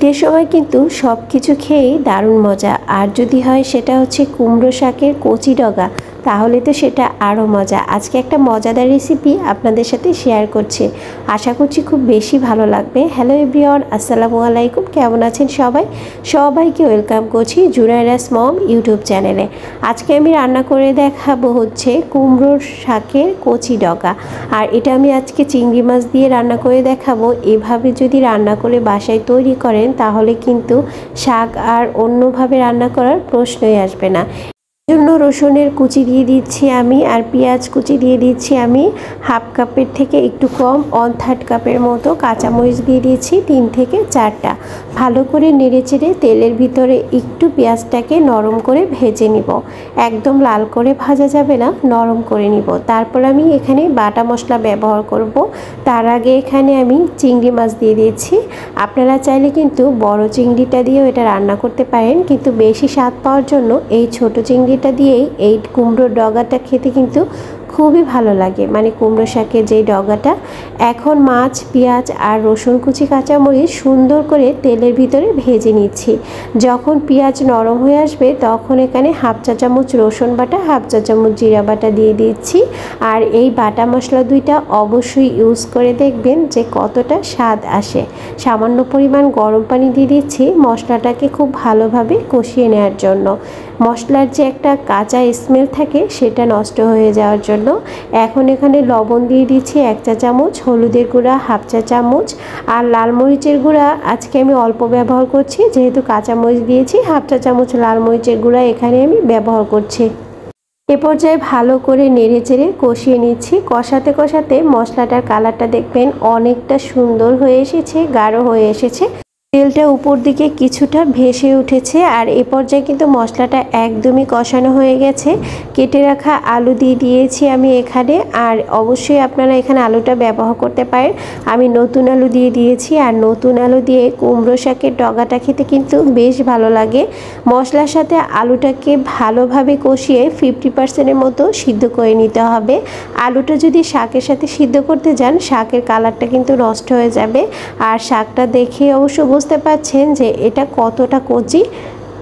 শীতের সময় কিন্তু সব কিছু খেয়েই দারুণ মজা। আর যদি হয় সেটা হচ্ছে কুমড়ো শাকের কচি ডগা, তাহলে তো সেটা আরও মজা। আজকে একটা মজাদার রেসিপি আপনাদের সাথে শেয়ার করছি, আশা করছি খুব বেশি ভালো লাগবে। হ্যালো এভরিওয়ান, আসসালামু আলাইকুম। কেমন আছেন সবাই? সবাইকে ওয়েলকাম করছি জুনাইরাস মম ইউটিউব চ্যানেলে। আজকে আমি রান্না করে দেখাবো হচ্ছে কুমড়োর শাকের কচি ডগা। আর এটা আমি আজকে চিংড়ি মাছ দিয়ে রান্না করে দেখাবো। এভাবে যদি রান্না করে বাসায় তৈরি করেন তাহলে কিন্তু শাক আর অন্যভাবে রান্না করার প্রশ্নই আসবে না। জন্য রসুনের কুচি দিয়ে দিচ্ছি আমি, আর পেঁয়াজ কুচি দিয়ে দিচ্ছি আমি হাফ কাপের থেকে একটু কম, 1/3 কাপের মতো কাঁচামরিচ দিয়ে দিয়েছি 3 থেকে 4টা। ভালো করে নেড়েচেড়ে তেলের ভিতরে একটু পেঁয়াজটাকে নরম করে ভেজে নিব। একদম লাল করে ভাজা যাবে না, নরম করে নিব। তারপর আমি এখানে বাটা মশলা ব্যবহার করব। তার আগে এখানে আমি চিংড়ি মাছ দিয়ে দিয়েছি। আপনারা চাইলে কিন্তু বড় চিংড়িটা দিয়েও এটা রান্না করতে পারেন, কিন্তু বেশি স্বাদ পাওয়ার জন্য এই ছোট চিংড়িটা দিয়েই এই কুমড়োর ডগাটা খেতে কিন্তু খুবই ভালো লাগে, মানে কুমড়ো শাকের যেই ডগাটা। এখন মাছ, পেঁয়াজ আর রসুন কুচি কাঁচামরিচ সুন্দর করে তেলের ভিতরে ভেজে নিচ্ছি। যখন পেঁয়াজ নরম হয়ে আসবে তখন এখানে হাফ চা চামচ রসুন বাটা, হাফ চা চামচ জিরা বাটা দিয়ে দিচ্ছি। আর এই বাটা মশলা দুইটা অবশ্যই ইউজ করে দেখবেন যে কতটা স্বাদ আসে। সামান্য পরিমাণ গরম পানি দিয়ে দিচ্ছি মশলাটাকে খুব ভালোভাবে কষিয়ে নেওয়ার জন্য। মশলার যে একটা কাঁচা স্মেল থাকে সেটা নষ্ট হয়ে যাওয়ার জন্য। এখন এখানে লবণ দিয়ে দিচ্ছি 1 চা চামচ, হলুদের গুঁড়া হাফ চা চামচ, আর লাল মরিচের গুঁড়া আজকে আমি অল্প ব্যবহার করছি, যেহেতু কাঁচা মরিচ দিয়েছি। হাফ চা চামচ লাল মরিচের গুঁড়া এখানে আমি ব্যবহার করছি। এ পর্যায়ে ভালো করে নেড়েচেড়ে কষিয়ে নিচ্ছি। কষাতে কষাতে মশলাটার কালারটা দেখবেন অনেকটা সুন্দর হয়ে এসেছে, গাঢ় হয়ে এসেছে, তেলটা উপর দিকে কিছুটা ভেসে উঠেছে। আর এ পর্যায়ে কিন্তু মশলাটা একদমই কষানো হয়ে গেছে। কেটে রাখা আলু দিয়ে দিয়েছি আমি এখানে, আর অবশ্যই আপনারা এখানে আলুটা ব্যবহার করতে পারেন। আমি নতুন আলু দিয়ে দিয়েছি, আর নতুন আলু দিয়ে কুমড়ো শাকের ডগাটা খেতে কিন্তু বেশ ভালো লাগে। মশলার সাথে আলুটাকে ভালোভাবে কষিয়ে 50%-এর মতো সিদ্ধ করে নিতে হবে। আলুটা যদি শাকের সাথে সিদ্ধ করতে যান শাকের কালারটা কিন্তু নষ্ট হয়ে যাবে। আর শাকটা দেখে অবশ্য বুঝতে পাচ্ছেন যে এটা কতটা কচি।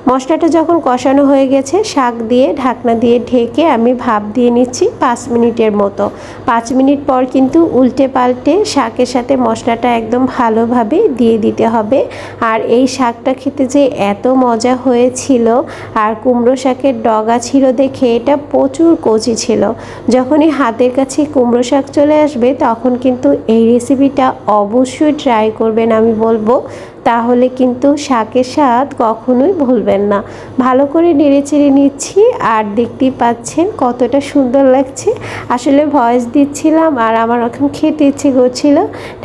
মশলাটা যখন কষানো হয়ে গেছে শাক দিয়ে ঢাকনা দিয়ে ঢেকে আমি ভাপ দিয়ে নিচ্ছি 5 মিনিটের মতো। 5 মিনিট পর কিন্তু উল্টে পাল্টে শাকের সাথে মশলাটা একদম ভালোভাবে দিয়ে দিতে হবে। আর এই শাকটা খেতে যে এত মজা হয়েছিল, আর কুমড়ো শাকের ডগা ছিল দেখে এটা প্রচুর কচি ছিল। যখনই হাতের কাছে কুমড়ো শাক চলে আসবে তখন কিন্তু এই রেসিপিটা অবশ্যই ট্রাই করবেন আমি বলবো, তাহলে কিন্তু শাকের স্বাদ কখনোই ভুলবেন না। ভালো করে নেড়েচেড়ে নিচ্ছি, আর দেখতেই পাচ্ছেন কতটা সুন্দর লাগছে। আসলে ভয়েস দিচ্ছিলাম আর আমার এখন খেতে ইচ্ছে করছিল।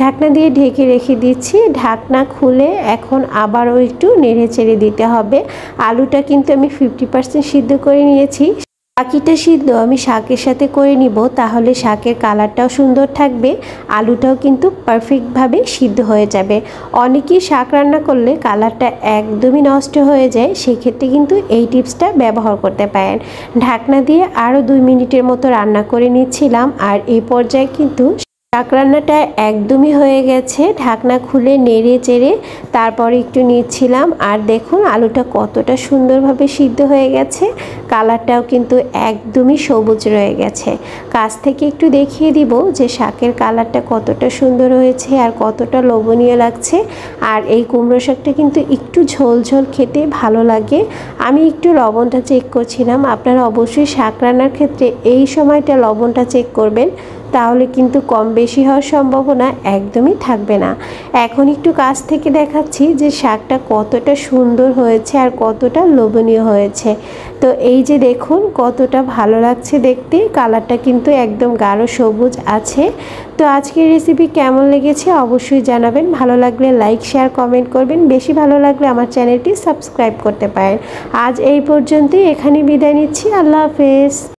ঢাকনা দিয়ে ঢেকে রেখে দিচ্ছি। ঢাকনা খুলে এখন আবারও একটু নেড়েচেড়ে দিতে হবে। আলুটা কিন্তু আমি 50% সিদ্ধ করে নিয়েছি, বাকিটা সিদ্ধ আমি শাকের সাথে করে নিব, তাহলে শাকের কালারটাও সুন্দর থাকবে, আলুটাও কিন্তু পারফেক্টভাবে সিদ্ধ হয়ে যাবে। অনেকেই শাক রান্না করলে কালারটা একদমই নষ্ট হয়ে যায়, সেক্ষেত্রে কিন্তু এই টিপসটা ব্যবহার করতে পারেন। ঢাকনা দিয়ে আরও 2 মিনিটের মতো রান্না করে নিচ্ছিলাম। আর এই পর্যায়ে কিন্তু শাক রান্নাটা একদমই হয়ে গেছে। ঢাকনা খুলে নেড়ে চেড়ে তারপরে একটু নিচ্ছিলাম, আর দেখুন আলুটা কতটা সুন্দরভাবে সিদ্ধ হয়ে গেছে, কালারটাও কিন্তু একদমই সবুজ রয়ে গেছে। কাছ থেকে একটু দেখিয়ে দিব যে শাকের কালারটা কতটা সুন্দর হয়েছে আর কতটা লোভনীয় লাগছে। আর এই কুমড়ো শাকটা কিন্তু একটু ঝোল ঝোল খেতে ভালো লাগে। আমি একটু লবণটা চেক করছিলাম, আপনারা অবশ্যই শাক রান্নার ক্ষেত্রে এই সময়টা লবণটা চেক করবেন, তাহলে কিন্তু কম বেশি হওয়ার সম্ভাবনা একদমই থাকবে না। এখন একটু কাছ থেকে দেখাচ্ছি যে শাকটা কতটা সুন্দর হয়েছে আর কতটা লোভনীয় হয়েছে। তো এই যে দেখুন কতটা ভালো লাগছে দেখতে, কালারটা কিন্তু একদম গাঢ় সবুজ আছে। তো আজকের রেসিপি কেমন লেগেছে অবশ্যই জানাবেন। ভালো লাগলে লাইক, শেয়ার, কমেন্ট করবেন। বেশি ভালো লাগলে আমার চ্যানেলটি সাবস্ক্রাইব করতে পারেন। আজ এই পর্যন্তই, এখানে বিদায় নিচ্ছি। আল্লাহ হাফেজ।